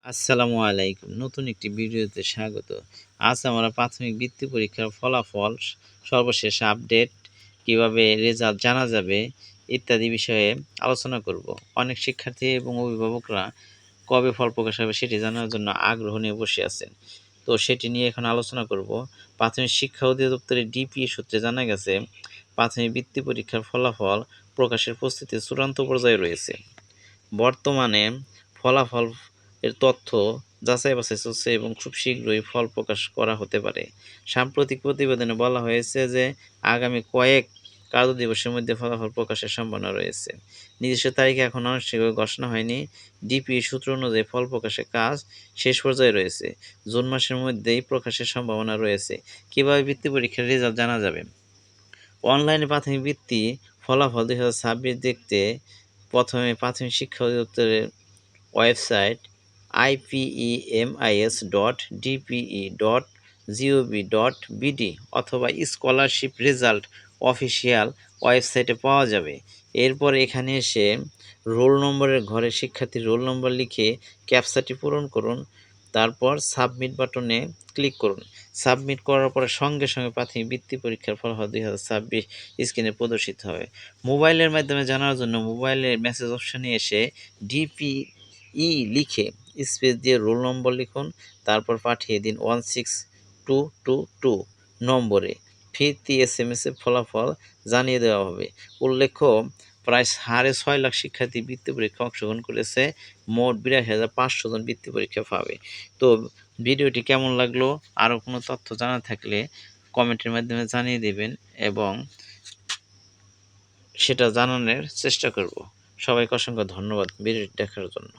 আসসালামু আলাইকুম। নতুন একটি ভিডিওতে স্বাগত। আজ আমরা প্রাথমিক বৃত্তি পরীক্ষার ফলাফল, সর্বশেষ আপডেট, কিভাবে রেজাল্ট জানা যাবে ইত্যাদি বিষয়ে আলোচনা করব। অনেক শিক্ষার্থী এবং অভিভাবকরা কবে ফল প্রকাশ হবে সেটি জানার জন্য আগ্রহ নিয়ে বসে আছেন। তো সেটি নিয়ে এখন আলোচনা করব। প্রাথমিক শিক্ষা অধিদপ্তরের ডিপিএ সূত্রে জানা গেছে, প্রাথমিক বৃত্তি পরীক্ষার ফলাফল প্রকাশের প্রস্তুতি চূড়ান্ত পর্যায়ে রয়েছে। বর্তমানে ফলাফল এর তথ্য যাচাই বাছাই চলছে এবং খুব শীঘ্রই ফল প্রকাশ করা হতে পারে। সাম্প্রতিক প্রতিবেদনে বলা হয়েছে যে আগামী কয়েক কার্যদিবসের মধ্যে ফলাফল প্রকাশের সম্ভাবনা রয়েছে। নির্দিষ্ট তারিখে এখন আনুষ্ঠানিকভাবে ঘোষণা হয়নি। ডিপিএ সূত্র অনুযায়ী ফল প্রকাশের কাজ শেষ পর্যায়ে রয়েছে। জুন মাসের মধ্যেই প্রকাশের সম্ভাবনা রয়েছে। কীভাবে বৃত্তি পরীক্ষার রেজাল্ট জানা যাবে? অনলাইনে প্রাথমিক বৃত্তি ফলাফল 2026 দেখতে প্রথমে প্রাথমিক শিক্ষা অধিদপ্তরের ওয়েবসাইট ipemis.dpe.gov.bd অথবা স্কলারশিপ রেজাল্ট অফিসিয়াল ওয়েবসাইটে পাওয়া যাবে। এরপর এখানে এসে রোল নম্বরের ঘরে শিক্ষার্থীর রোল নম্বর লিখে ক্যাপচাটি পূরণ করুন। তারপর সাবমিট বাটনে ক্লিক করুন। সাবমিট করার পরে সঙ্গে সঙ্গে প্রাথমিক বৃত্তি পরীক্ষার ফলাফল 2026 স্ক্রিনে প্রদর্শিত হবে। মোবাইলের মাধ্যমে জানার জন্য মোবাইলের মেসেজ অপশানে এসে ডিপিই লিখে স্পেস দিয়ে রোল নম্বর লিখুন। তারপর পাঠিয়ে দিন 16222 নম্বরে। ফিরতি SMS এর ফলাফল জানিয়ে দেওয়া হবে। উল্লেখ্য, প্রায় 6.5 লাখ শিক্ষার্থী বৃত্তি পরীক্ষায় অংশগ্রহণ করেছে। মোট 82,500 জন বৃত্তি পরীক্ষা পাবে। তো ভিডিওটি কেমন লাগলো? আরও কোনো তথ্য জানা থাকলে কমেন্টের মাধ্যমে জানিয়ে দেবেন এবং সেটা জানানোর চেষ্টা করব। সবাইকে অসংখ্য ধন্যবাদ ভিডিওটি দেখার জন্য।